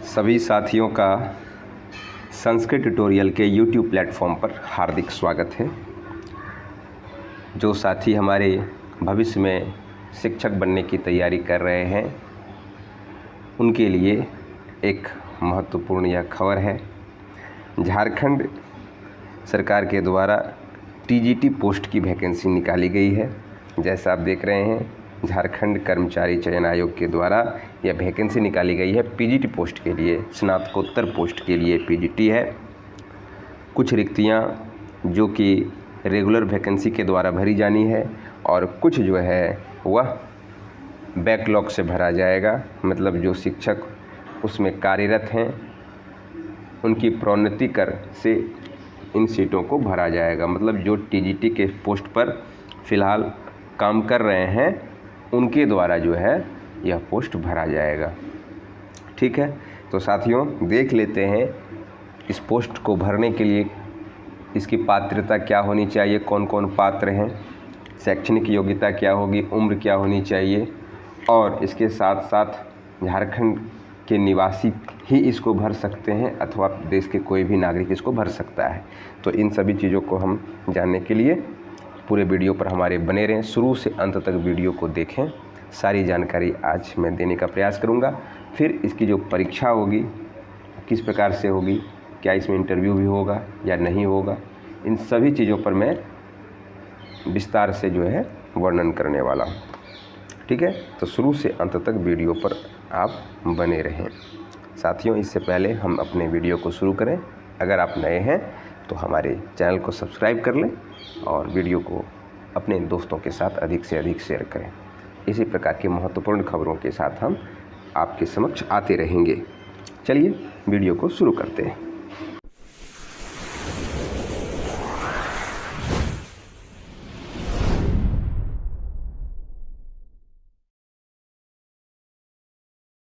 सभी साथियों का संस्कृत ट्यूटोरियल के YouTube प्लेटफॉर्म पर हार्दिक स्वागत है। जो साथी हमारे भविष्य में शिक्षक बनने की तैयारी कर रहे हैं उनके लिए एक महत्वपूर्ण यह खबर है। झारखंड सरकार के द्वारा TGT पोस्ट की वैकेंसी निकाली गई है। जैसा आप देख रहे हैं, झारखंड कर्मचारी चयन आयोग के द्वारा यह वैकेंसी निकाली गई है। PGT पोस्ट के लिए, स्नातकोत्तर पोस्ट के लिए PGT है। कुछ रिक्तियां जो कि रेगुलर वैकेंसी के द्वारा भरी जानी है और कुछ जो है वह बैकलॉग से भरा जाएगा। मतलब जो शिक्षक उसमें कार्यरत हैं उनकी प्रोन्नति कर से इन सीटों को भरा जाएगा। मतलब जो TGT के पोस्ट पर फ़िलहाल काम कर रहे हैं उनके द्वारा जो है यह पोस्ट भरा जाएगा। ठीक है, तो साथियों देख लेते हैं इस पोस्ट को भरने के लिए इसकी पात्रता क्या होनी चाहिए, कौन कौन पात्र हैं, शैक्षणिक योग्यता क्या होगी, उम्र क्या होनी चाहिए और इसके साथ साथ झारखंड के निवासी ही इसको भर सकते हैं अथवा देश के कोई भी नागरिक इसको भर सकता है। तो इन सभी चीज़ों को हम जानने के लिए पूरे वीडियो पर हमारे बने रहें, शुरू से अंत तक वीडियो को देखें। सारी जानकारी आज मैं देने का प्रयास करूंगा। फिर इसकी जो परीक्षा होगी किस प्रकार से होगी, क्या इसमें इंटरव्यू भी होगा या नहीं होगा, इन सभी चीज़ों पर मैं विस्तार से जो है वर्णन करने वाला हूँ। ठीक है, तो शुरू से अंत तक वीडियो पर आप बने रहें। साथियों, इससे पहले हम अपने वीडियो को शुरू करें, अगर आप नए हैं तो हमारे चैनल को सब्सक्राइब कर लें और वीडियो को अपने दोस्तों के साथ अधिक से अधिक शेयर करें। इसी प्रकार की महत्वपूर्ण खबरों के साथ हम आपके समक्ष आते रहेंगे। चलिए वीडियो को शुरू करते हैं।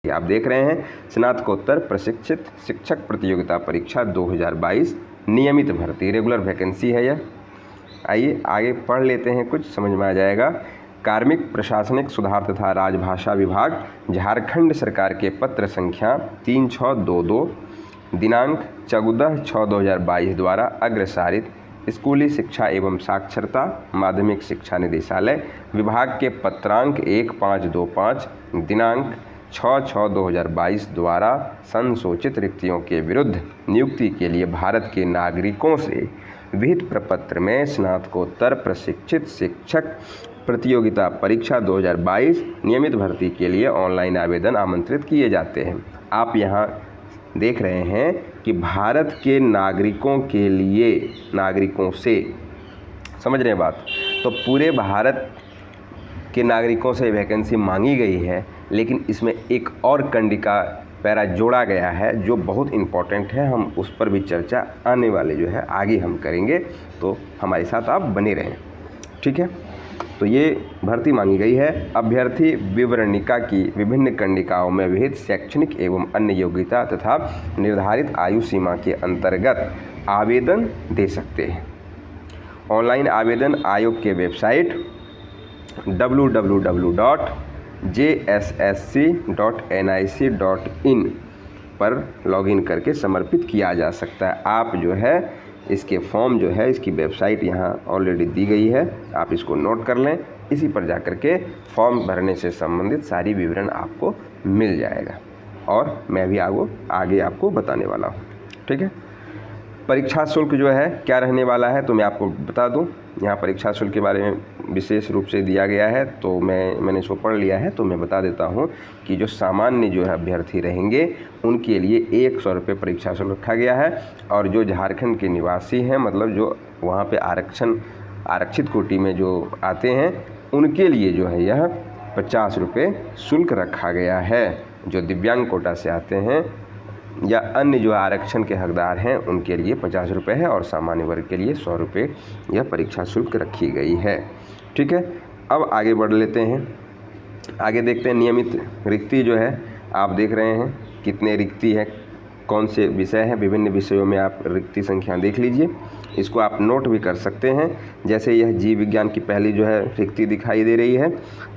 आप देख रहे हैं स्नातकोत्तर प्रशिक्षित शिक्षक प्रतियोगिता परीक्षा 2022 नियमित भर्ती, रेगुलर वैकेंसी है यह। आइए आगे पढ़ लेते हैं, कुछ समझ में आ जाएगा। कार्मिक प्रशासनिक सुधार तथा राजभाषा विभाग झारखंड सरकार के पत्र संख्या 3622 दिनांक 14/6/2022 द्वारा अग्रसारित स्कूली शिक्षा एवं साक्षरता माध्यमिक शिक्षा निदेशालय विभाग के पत्रांक 1525 दिनांक 6/6/2022 द्वारा संसूचित रिक्तियों के विरुद्ध नियुक्ति के लिए भारत के नागरिकों से विहित प्रपत्र में स्नातकोत्तर प्रशिक्षित शिक्षक प्रतियोगिता परीक्षा 2022 नियमित भर्ती के लिए ऑनलाइन आवेदन आमंत्रित किए जाते हैं। आप यहाँ देख रहे हैं कि भारत के नागरिकों के लिए, नागरिकों से, समझ रहे हैं बात। तो पूरे भारत के नागरिकों से वैकेंसी मांगी गई है, लेकिन इसमें एक और कंडिका पैरा जोड़ा गया है जो बहुत इम्पॉर्टेंट है। हम उस पर भी चर्चा आने वाले जो है आगे हम करेंगे, तो हमारे साथ आप बने रहें। ठीक है, तो ये भर्ती मांगी गई है। अभ्यर्थी विवरणिका की विभिन्न कंडिकाओं में विहित शैक्षणिक एवं अन्य योग्यता तथा निर्धारित आयु सीमा के अंतर्गत आवेदन दे सकते हैं। ऑनलाइन आवेदन आयोग के वेबसाइट www.jssc.nic.in पर लॉगिन करके समर्पित किया जा सकता है। आप जो है इसके फॉर्म जो है, इसकी वेबसाइट यहाँ ऑलरेडी दी गई है, आप इसको नोट कर लें। इसी पर जाकर के फॉर्म भरने से संबंधित सारी विवरण आपको मिल जाएगा और मैं भी आगे आपको बताने वाला हूँ। ठीक है, परीक्षा शुल्क जो है क्या रहने वाला है तो मैं आपको बता दूं। यहाँ परीक्षा शुल्क के बारे में विशेष रूप से दिया गया है, तो मैंने इसको पढ़ लिया है, तो मैं बता देता हूँ कि जो सामान्य जो है अभ्यर्थी रहेंगे उनके लिए 100 रुपये परीक्षा शुल्क रखा गया है। और जो झारखंड के निवासी हैं, मतलब जो वहाँ पे आरक्षित कोटि में जो आते हैं उनके लिए जो है यह 50 रुपये शुल्क रखा गया है। जो दिव्यांग कोटा से आते हैं या अन्य जो आरक्षण के हकदार हैं उनके लिए 50 रुपये है और सामान्य वर्ग के लिए 100 रुपये यह परीक्षा शुल्क रखी गई है। ठीक है, अब आगे बढ़ लेते हैं। आगे देखते हैं नियमित रिक्ति जो है, आप देख रहे हैं कितने रिक्ति है, कौन से विषय हैं। विभिन्न विषयों में आप रिक्ति संख्या देख लीजिए, इसको आप नोट भी कर सकते हैं। जैसे यह जीव विज्ञान की पहली जो है रिक्ति दिखाई दे रही है,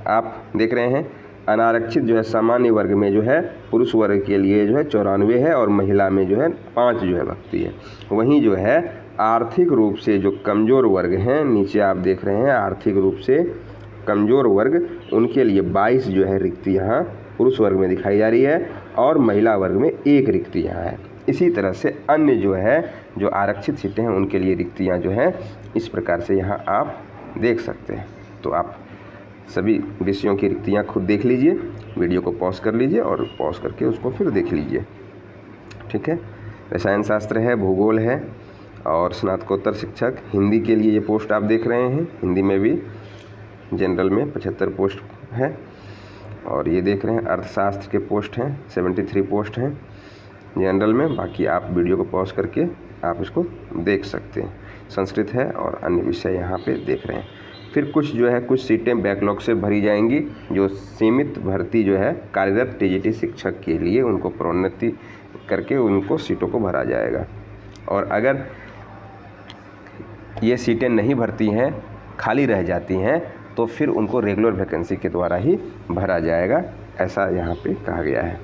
आप देख रहे हैं अनारक्षित जो है सामान्य वर्ग में जो है पुरुष वर्ग के लिए जो है 94 है और महिला में जो है 5 जो है भर्ती है। वहीं जो है आर्थिक रूप से जो कमज़ोर वर्ग हैं, नीचे आप देख रहे हैं आर्थिक रूप से कमज़ोर वर्ग, उनके लिए 22 जो है रिक्ति यहाँ पुरुष वर्ग में दिखाई जा रही है और महिला वर्ग में 1 रिक्ति यहाँ है। इसी तरह से अन्य जो है जो आरक्षित सीटें हैं उनके लिए रिक्तियाँ जो हैं इस प्रकार से यहाँ आप देख सकते हैं। तो आप सभी विषयों की रिक्तियाँ खुद देख लीजिए, वीडियो को पॉज कर लीजिए और पॉज करके उसको फिर देख लीजिए। ठीक है, रसायन शास्त्र है, भूगोल है और स्नातकोत्तर शिक्षक। हिंदी के लिए ये पोस्ट आप देख रहे हैं, हिंदी में भी जनरल में 75 पोस्ट है और ये देख रहे हैं अर्थशास्त्र के पोस्ट हैं 73 पोस्ट हैं जनरल में। बाकी आप वीडियो को पॉज करके आप इसको देख सकते हैं। संस्कृत है और अन्य विषय यहाँ पे देख रहे हैं। फिर कुछ जो है कुछ सीटें बैकलॉग से भरी जाएंगी, जो सीमित भर्ती जो है कार्यरत टीजीटी शिक्षक के लिए उनको प्रोन्नति करके उनको सीटों को भरा जाएगा। और अगर ये सीटें नहीं भरती हैं, खाली रह जाती हैं, तो फिर उनको रेगुलर वैकेंसी के द्वारा ही भरा जाएगा, ऐसा यहाँ पे कहा गया है।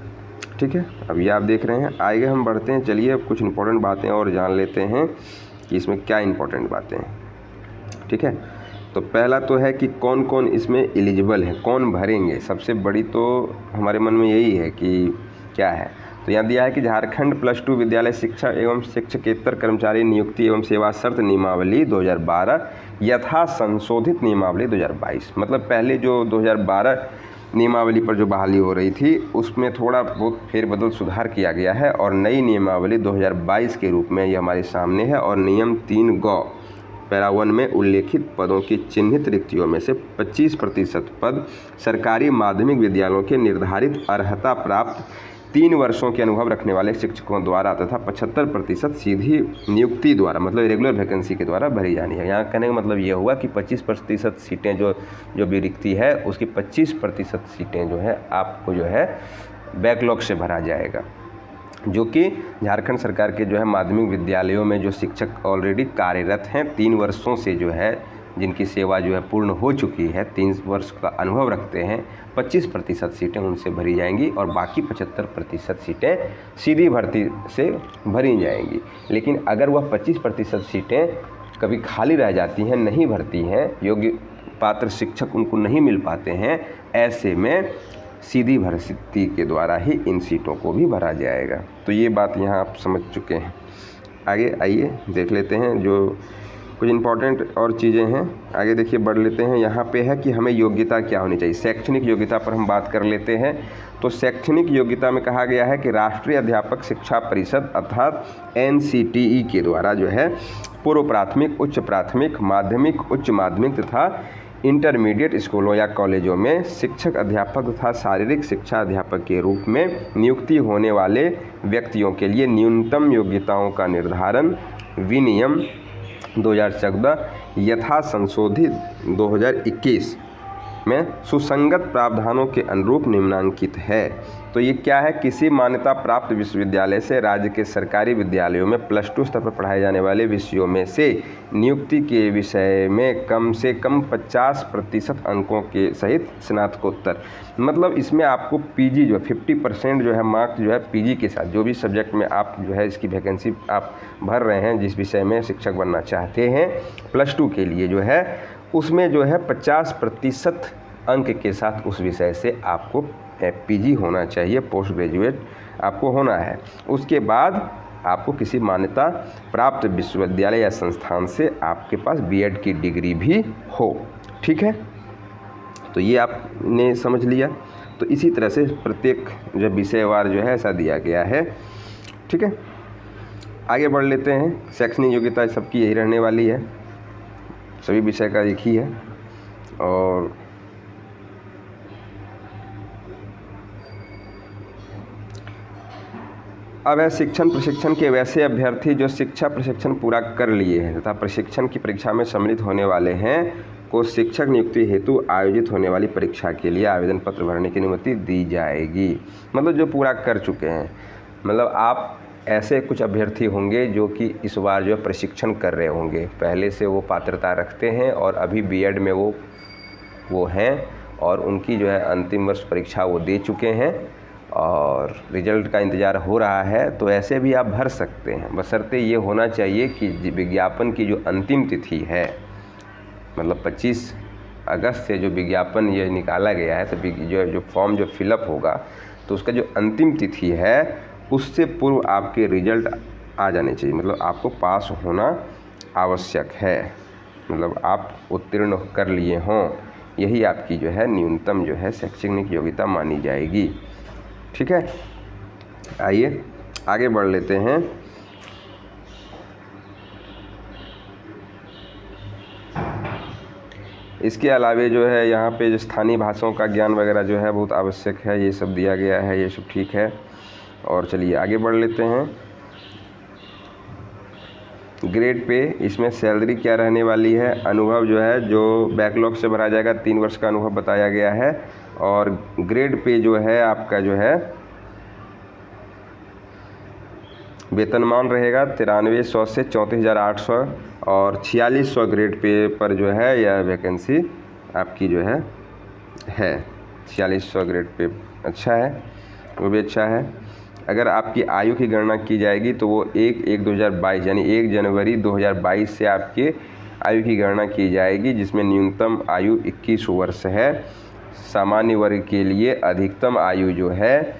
ठीक है, अब ये आप देख रहे हैं। आगे हम बढ़ते हैं, चलिए अब कुछ इंपॉर्टेंट बातें और जान लेते हैं कि इसमें क्या इंपॉर्टेंट बातें हैं। ठीक है, तो पहला तो है कि कौन कौन इसमें एलिजिबल है, कौन भरेंगे। सबसे बड़ी तो हमारे मन में यही है कि क्या है, तो यहाँ दिया है कि झारखंड +2 विद्यालय शिक्षा एवं शिक्षकेतर कर्मचारी नियुक्ति एवं सेवा शर्त नियमावली 2012 यथा संशोधित नियमावली 2022। मतलब पहले जो 2012 नियमावली पर जो बहाली हो रही थी उसमें थोड़ा बहुत फेरबदल सुधार किया गया है और नई नियमावली 2022 के रूप में ये हमारे सामने है। और नियम 3 ग पैरा 1 में उल्लेखित पदों की चिन्हित रिक्तियों में से 25% पद सरकारी माध्यमिक विद्यालयों के निर्धारित अर्हता प्राप्त 3 वर्षों के अनुभव रखने वाले शिक्षकों द्वारा तथा 75% सीधी नियुक्ति द्वारा, मतलब रेगुलर वैकेंसी के द्वारा भरी जानी है। यहाँ कहने का मतलब ये हुआ कि 25% सीटें जो भी रिक्ति है उसकी 25% सीटें जो है आपको जो है बैकलॉग से भरा जाएगा, जो कि झारखंड सरकार के जो है माध्यमिक विद्यालयों में जो शिक्षक ऑलरेडी कार्यरत हैं 3 वर्षों से जो है जिनकी सेवा जो है पूर्ण हो चुकी है, 3 वर्ष का अनुभव रखते हैं, 25% सीटें उनसे भरी जाएंगी और बाकी 75% सीटें सीधी भर्ती से भरी जाएंगी। लेकिन अगर वह 25% सीटें कभी खाली रह जाती हैं, नहीं भरती हैं, योग्य पात्र शिक्षक उनको नहीं मिल पाते हैं, ऐसे में सीधी भर्ती के द्वारा ही इन सीटों को भी भरा जाएगा। तो ये बात यहाँ आप समझ चुके हैं। आगे आइए देख लेते हैं जो कुछ इंपॉर्टेंट और चीज़ें हैं। आगे देखिए बढ़ लेते हैं। यहाँ पे है कि हमें योग्यता क्या होनी चाहिए, शैक्षणिक योग्यता पर हम बात कर लेते हैं। तो शैक्षणिक योग्यता में कहा गया है कि राष्ट्रीय अध्यापक शिक्षा परिषद अर्थात NCTE के द्वारा जो है पूर्व प्राथमिक, उच्च प्राथमिक, माध्यमिक, उच्च माध्यमिक तथा इंटरमीडिएट स्कूलों या कॉलेजों में शिक्षक अध्यापक तथा शारीरिक शिक्षा अध्यापक के रूप में नियुक्ति होने वाले व्यक्तियों के लिए न्यूनतम योग्यताओं का निर्धारण विनियम 2014 यथा संशोधित 2021 में सुसंगत प्रावधानों के अनुरूप निम्नांकित है। तो ये क्या है, किसी मान्यता प्राप्त विश्वविद्यालय से राज्य के सरकारी विद्यालयों में +2 स्तर पर पढ़ाए जाने वाले विषयों में से नियुक्ति के विषय में कम से कम 50% अंकों के सहित स्नातकोत्तर, मतलब इसमें आपको पीजी जो 50% जो है मार्क्स जो है पीजी के साथ, जो भी सब्जेक्ट में आप जो है इसकी वैकेंसी आप भर रहे हैं, जिस विषय में शिक्षक बनना चाहते हैं +2 के लिए जो है, उसमें जो है 50% अंक के साथ उस विषय से आपको पीजी होना चाहिए, पोस्ट ग्रेजुएट आपको होना है। उसके बाद आपको किसी मान्यता प्राप्त विश्वविद्यालय या संस्थान से आपके पास बीएड की डिग्री भी हो। ठीक है, तो ये आपने समझ लिया। तो इसी तरह से प्रत्येक जो विषयवार जो है ऐसा दिया गया है। ठीक है, आगे बढ़ लेते हैं। शैक्षणिक योग्यता सबकी यही रहने वाली है, सभी विषय का एक ही है। और अब है शिक्षण प्रशिक्षण के वैसे अभ्यर्थी जो शिक्षा प्रशिक्षण पूरा कर लिए हैं तथा प्रशिक्षण की परीक्षा में सम्मिलित होने वाले हैं को शिक्षक नियुक्ति हेतु आयोजित होने वाली परीक्षा के लिए आवेदन पत्र भरने की अनुमति दी जाएगी। मतलब जो पूरा कर चुके हैं, मतलब आप ऐसे कुछ अभ्यर्थी होंगे जो कि इस बार जो है प्रशिक्षण कर रहे होंगे, पहले से वो पात्रता रखते हैं और अभी बीएड में वो हैं और उनकी जो है अंतिम वर्ष परीक्षा वो दे चुके हैं और रिजल्ट का इंतज़ार हो रहा है। तो ऐसे भी आप भर सकते हैं, बशर्ते ये होना चाहिए कि विज्ञापन की जो अंतिम तिथि है, मतलब 25 अगस्त से जो विज्ञापन ये निकाला गया है, तो जो फॉर्म जो फिलअप होगा तो उसका जो अंतिम तिथि है उससे पूर्व आपके रिजल्ट आ जाने चाहिए। मतलब आपको पास होना आवश्यक है, मतलब आप उत्तीर्ण कर लिए हों, यही आपकी जो है न्यूनतम जो है शैक्षणिक योग्यता मानी जाएगी। ठीक है, आइए आगे बढ़ लेते हैं। इसके अलावे जो है यहाँ पे जो स्थानीय भाषाओं का ज्ञान वगैरह जो है बहुत आवश्यक है, ये सब दिया गया है, ये सब ठीक है। और चलिए आगे बढ़ लेते हैं। ग्रेड पे इसमें सैलरी क्या रहने वाली है, अनुभव जो है जो बैकलॉग से भरा जाएगा, 3 वर्ष का अनुभव बताया गया है। और ग्रेड पे जो है आपका जो है वेतनमान रहेगा 9300 से 34,800 और 4600 ग्रेड पे पर जो है यह वैकेंसी आपकी जो है 4600 ग्रेड पे अच्छा है, वो भी अच्छा है। अगर आपकी आयु की गणना की जाएगी तो वो 1/1/2022 यानी 1 जनवरी 2022 से आपकी आयु की गणना की जाएगी, जिसमें न्यूनतम आयु 21 वर्ष है। सामान्य वर्ग के लिए अधिकतम आयु जो है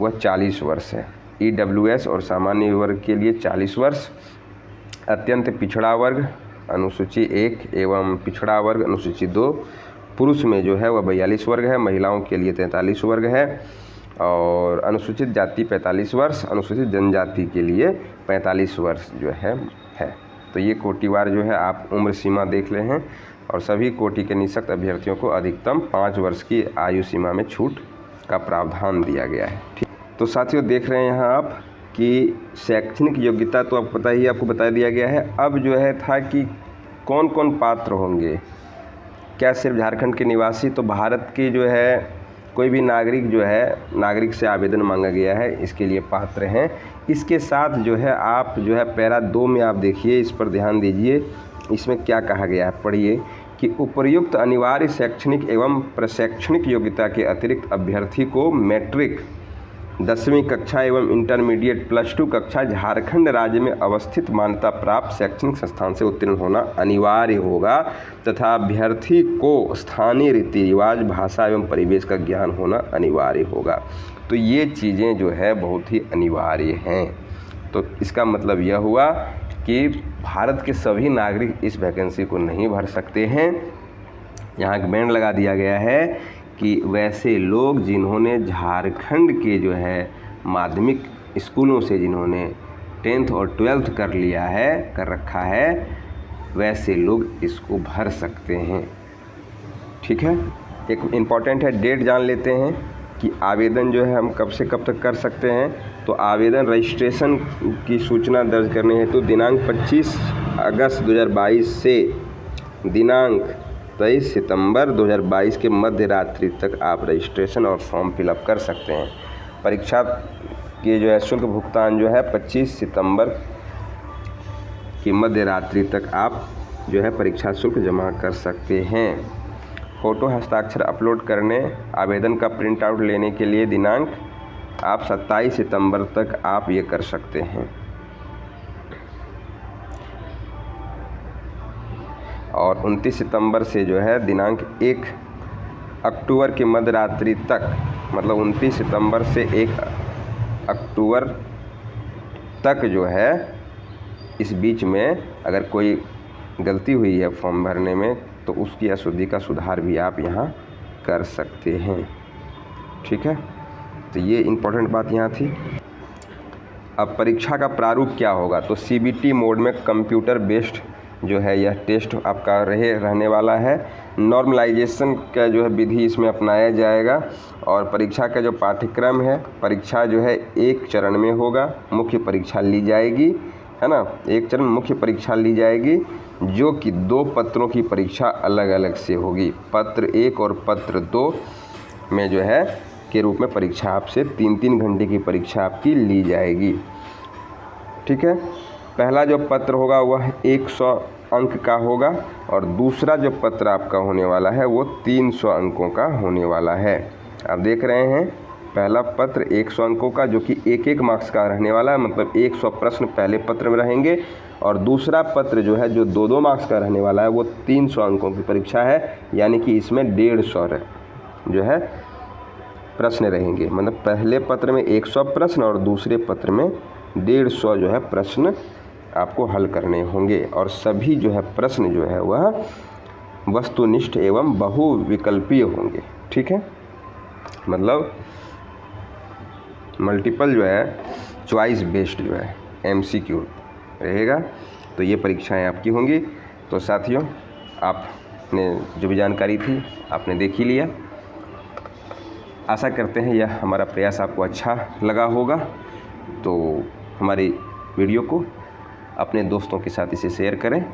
वह 40 वर्ष है। EWS और सामान्य वर्ग के लिए 40 वर्ष। अत्यंत पिछड़ा वर्ग अनुसूची 1 एवं पिछड़ा वर्ग अनुसूची 2 पुरुष में जो है वह 42 वर्ग है, महिलाओं के लिए 43 वर्ग है। और अनुसूचित जाति 45 वर्ष, अनुसूचित जनजाति के लिए 45 वर्ष जो है। तो ये कोटिवार जो है आप उम्र सीमा देख ले हैं और सभी कोटि के निःशक्त अभ्यर्थियों को अधिकतम 5 वर्ष की आयु सीमा में छूट का प्रावधान दिया गया है। ठीक, तो साथियों देख रहे हैं यहाँ आप कि शैक्षणिक योग्यता तो आपको पता ही, आपको बता दिया गया है। अब जो है था कि कौन कौन पात्र होंगे, क्या सिर्फ झारखंड के निवासी, तो भारत की जो है कोई भी नागरिक जो है, नागरिक से आवेदन मांगा गया है, इसके लिए पात्र हैं। इसके साथ जो है आप जो है पैरा 2 में आप देखिए, इस पर ध्यान दीजिए, इसमें क्या कहा गया है, पढ़िए कि उपर्युक्त अनिवार्य शैक्षणिक एवं प्रशैक्षणिक योग्यता के अतिरिक्त अभ्यर्थी को मैट्रिक 10वीं कक्षा एवं इंटरमीडिएट +2 कक्षा झारखंड राज्य में अवस्थित मान्यता प्राप्त शैक्षणिक संस्थान से उत्तीर्ण होना अनिवार्य होगा तथा अभ्यर्थी को स्थानीय रीति रिवाज, भाषा एवं परिवेश का ज्ञान होना अनिवार्य होगा। तो ये चीज़ें जो है बहुत ही अनिवार्य हैं। तो इसका मतलब यह हुआ कि भारत के सभी नागरिक इस वैकेंसी को नहीं भर सकते हैं। यहाँ एक बैंड लगा दिया गया है कि वैसे लोग जिन्होंने झारखंड के जो है माध्यमिक स्कूलों से जिन्होंने 10th और 12th कर रखा है, वैसे लोग इसको भर सकते हैं। ठीक है, एक इम्पॉर्टेंट है, डेट जान लेते हैं कि आवेदन जो है हम कब से कब तक कर सकते हैं। तो आवेदन रजिस्ट्रेशन की सूचना दर्ज करने हेतु दिनांक 25 अगस्त 2022 से दिनांक 23 सितंबर 2022 के मध्य रात्रि तक आप रजिस्ट्रेशन और फॉर्म फिलअप कर सकते हैं। परीक्षा के जो है शुल्क भुगतान जो है 25 सितंबर की मध्य रात्रि तक आप जो है परीक्षा शुल्क जमा कर सकते हैं। फ़ोटो हस्ताक्षर अपलोड करने, आवेदन का प्रिंट आउट लेने के लिए दिनांक आप 27 सितंबर तक आप ये कर सकते हैं। और 29 सितंबर से जो है दिनांक 1 अक्टूबर की मध्य रात्रि तक, मतलब 29 सितंबर से 1 अक्टूबर तक जो है इस बीच में अगर कोई गलती हुई है फॉर्म भरने में तो उसकी अशुद्धि का सुधार भी आप यहाँ कर सकते हैं। ठीक है, तो ये इम्पोर्टेंट बात यहाँ थी। अब परीक्षा का प्रारूप क्या होगा, तो CBT मोड में कंप्यूटर बेस्ड जो है यह टेस्ट आपका रहने वाला है। नॉर्मलाइजेशन का जो है विधि इसमें अपनाया जाएगा और परीक्षा का जो पाठ्यक्रम है, परीक्षा जो है 1 चरण में होगा, मुख्य परीक्षा ली जाएगी, है ना। 1 चरण मुख्य परीक्षा ली जाएगी जो कि 2 पत्रों की परीक्षा अलग अलग से होगी। पत्र 1 और पत्र 2 में जो है के रूप में परीक्षा आपसे 3-3 घंटे की परीक्षा आपकी ली जाएगी। ठीक है, पहला जो पत्र होगा वह अंक का होगा और दूसरा जो पत्र आपका होने वाला है वो 300 अंकों का होने वाला है। आप देख रहे हैं पहला पत्र 100 अंकों का जो कि एक मार्क्स का रहने वाला है, मतलब 100 प्रश्न पहले पत्र में रहेंगे और दूसरा पत्र जो है जो 2 मार्क्स का रहने वाला है वो 300 अंकों की परीक्षा है, यानी कि इसमें 150 जो है प्रश्न रहेंगे। मतलब पहले पत्र में 100 प्रश्न और दूसरे पत्र में 150 जो है प्रश्न आपको हल करने होंगे और सभी जो है प्रश्न जो है वह वस्तुनिष्ठ एवं बहुविकल्पीय होंगे। ठीक है, मतलब मल्टीपल जो है चॉइस बेस्ड जो है MCQ रहेगा। तो ये परीक्षाएं आपकी होंगी। तो साथियों, आपने जो भी जानकारी थी आपने देख ही लिया। आशा करते हैं यह हमारा प्रयास आपको अच्छा लगा होगा। तो हमारी वीडियो को अपने दोस्तों के साथ इसे शेयर करें,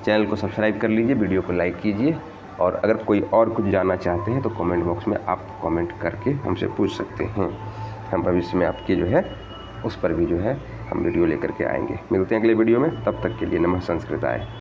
चैनल को सब्सक्राइब कर लीजिए, वीडियो को लाइक कीजिए और अगर कोई और कुछ जानना चाहते हैं तो कमेंट बॉक्स में आप कमेंट करके हमसे पूछ सकते हैं। हम भविष्य में आपके जो है उस पर भी जो है हम वीडियो लेकर के आएंगे। मिलते हैं अगले वीडियो में, तब तक के लिए नमः संस्कृताय।